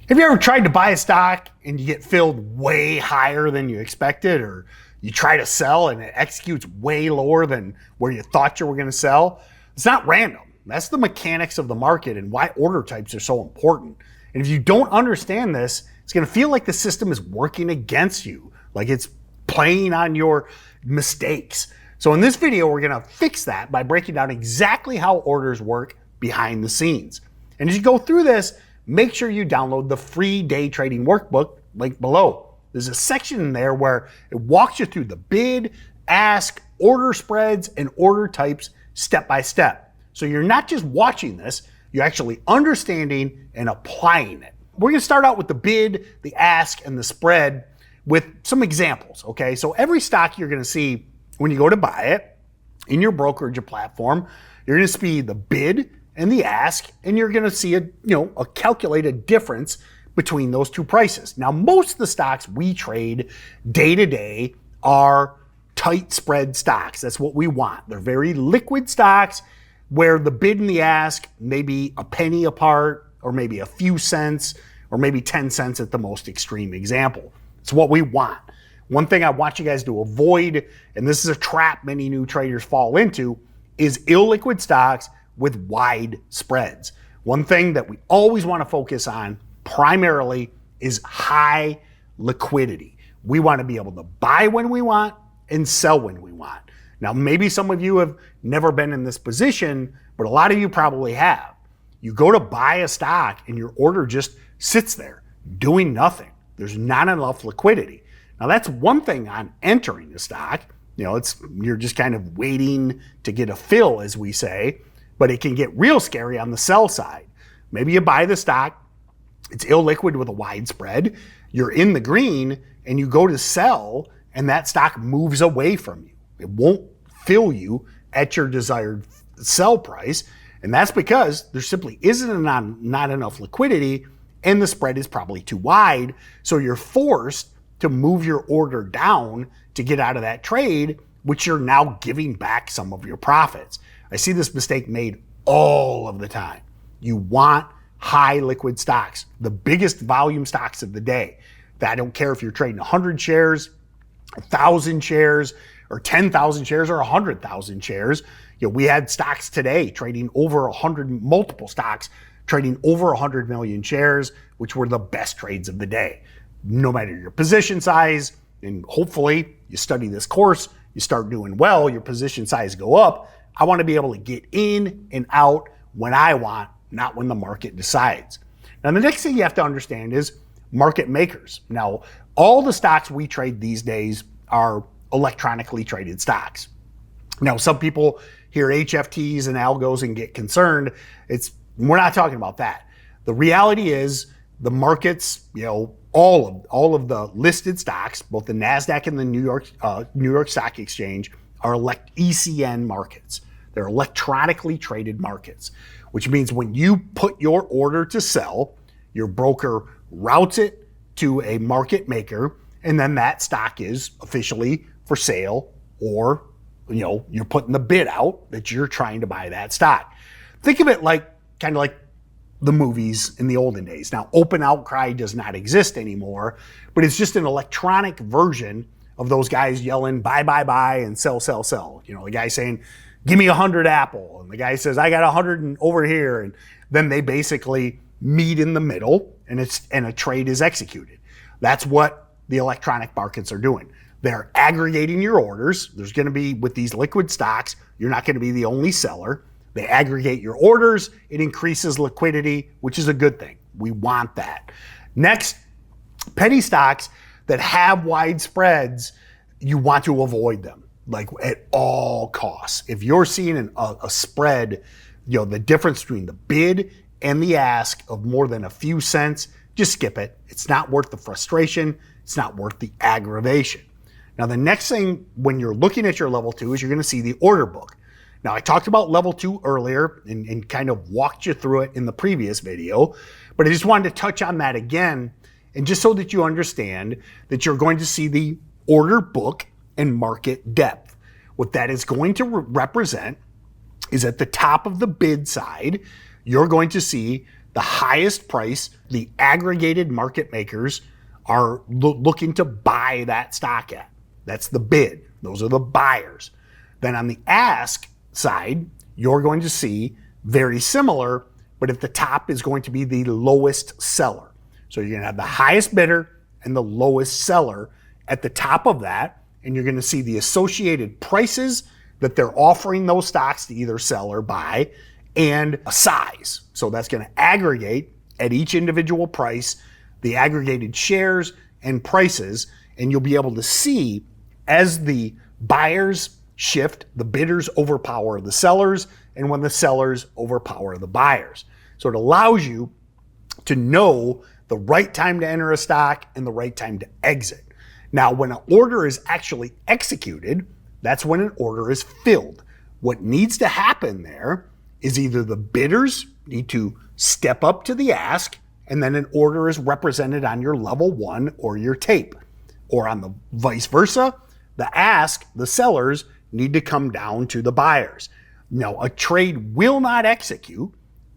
Have you ever tried to buy a stock and you get filled way higher than you expected, or you try to sell and it executes way lower than where you thought you were going to sell? It's not random. That's the mechanics of the market and why order types are so important. And if you don't understand this, it's going to feel like the system is working against you, like it's playing on your mistakes. So in this video, we're going to fix that by breaking down exactly how orders work behind the scenes. And as you go through this, make sure you download the free day trading workbook linked below. There's a section in there where it walks you through the bid, ask, order spreads, and order types step by step. So you're not just watching this, you're actually understanding and applying it. We're going to start out with the bid, the ask, and the spread with some examples, okay? So every stock you're going to see when you go to buy it in your brokerage platform, you're going to see the bid and the ask, and you're going to see a calculated difference between those two prices. Now, most of the stocks we trade day to day are tight spread stocks. That's what we want. They're very liquid stocks where the bid and the ask may be a penny apart, or maybe a few cents, or maybe 10 cents at the most extreme example. It's what we want. One thing I want you guys to avoid, and this is a trap many new traders fall into, is illiquid stocks with wide spreads. One thing that we always want to focus on primarily is high liquidity. We want to be able to buy when we want and sell when we want. Now, maybe some of you have never been in this position, but a lot of you probably have. You go to buy a stock and your order just sits there doing nothing. There's not enough liquidity. Now, that's one thing on entering the stock. You're just kind of waiting to get a fill, as we say, but it can get real scary on the sell side. Maybe you buy the stock, it's illiquid with a wide spread, you're in the green, and you go to sell, and that stock moves away from you. It won't fill you at your desired sell price, and that's because there simply isn't not enough liquidity, and the spread is probably too wide, so you're forced to move your order down to get out of that trade, which you're now giving back some of your profits. I see this mistake made all of the time. You want high liquid stocks, the biggest volume stocks of the day. I don't care if you're trading 100 shares, 1,000 shares, or 10,000 shares, or 100,000 shares. We had stocks today trading over 100, multiple stocks trading over 100 million shares, which were the best trades of the day. No matter your position size, and hopefully you study this course, you start doing well, your position size go up. I want to be able to get in and out when I want, not when the market decides. Now, the next thing you have to understand is market makers. Now, all the stocks we trade these days are electronically traded stocks. Now, some people hear HFTs and algos and get concerned. We're not talking about that. The reality is the markets, all of the listed stocks, both the NASDAQ and the New York Stock Exchange, are ECN markets. They're electronically traded markets, which means when you put your order to sell, your broker routes it to a market maker, and then that stock is officially for sale, or you're putting the bid out that you're trying to buy that stock. Think of it kind of like the movies in the olden days. Now, open outcry does not exist anymore, but it's just an electronic version of those guys yelling, buy, buy, buy, and sell, sell, sell. The guy saying, give me 100 Apple. And the guy says, I got 100 over here. And then they basically meet in the middle, and a trade is executed. That's what the electronic markets are doing. They're aggregating your orders. There's going to be, with these liquid stocks, you're not going to be the only seller. They aggregate your orders. It increases liquidity, which is a good thing. We want that. Next, penny stocks that have wide spreads, you want to avoid them, at all costs. If you're seeing a spread, the difference between the bid and the ask of more than a few cents, just skip it. It's not worth the frustration. It's not worth the aggravation. Now, the next thing when you're looking at your level 2 is you're going to see the order book. Now, I talked about level 2 earlier and kind of walked you through it in the previous video, but I just wanted to touch on that again, and just so that you understand that you're going to see the order book and market depth. What that is going to represent is at the top of the bid side, you're going to see the highest price, the aggregated market makers are looking to buy that stock at. That's the bid. Those are the buyers. Then on the ask side, you're going to see very similar, but at the top is going to be the lowest seller. So you're going to have the highest bidder and the lowest seller at the top of that, and you're going to see the associated prices that they're offering those stocks to either sell or buy, and a size. So that's going to aggregate at each individual price the aggregated shares and prices, and you'll be able to see as the buyers shift, the bidders overpower the sellers, and when the sellers overpower the buyers. So it allows you to know the right time to enter a stock and the right time to exit. Now, when an order is actually executed, that's when an order is filled. What needs to happen there is either the bidders need to step up to the ask, and then an order is represented on your level 1 or your tape. Or on the vice versa, the ask, the sellers, need to come down to the buyers. Now, a trade will not execute,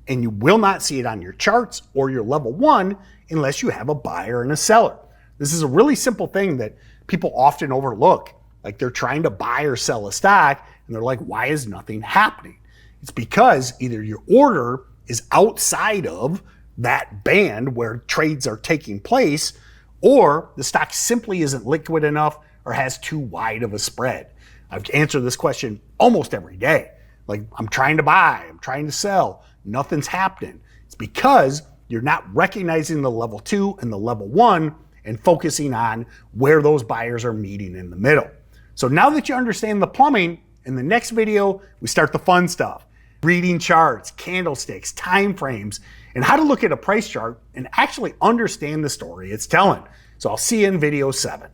and you will not see it on your charts or your level 1 unless you have a buyer and a seller. This is a really simple thing that people often overlook. Like they're trying to buy or sell a stock, and they're like, why is nothing happening? It's because either your order is outside of that band where trades are taking place, or the stock simply isn't liquid enough or has too wide of a spread. I've answered this question almost every day. Like, I'm trying to buy, I'm trying to sell, nothing's happening. It's because you're not recognizing the level 2 and the level 1 and focusing on where those buyers are meeting in the middle. So now that you understand the plumbing, in the next video, we start the fun stuff. Reading charts, candlesticks, time frames, and how to look at a price chart and actually understand the story it's telling. So I'll see you in video 7.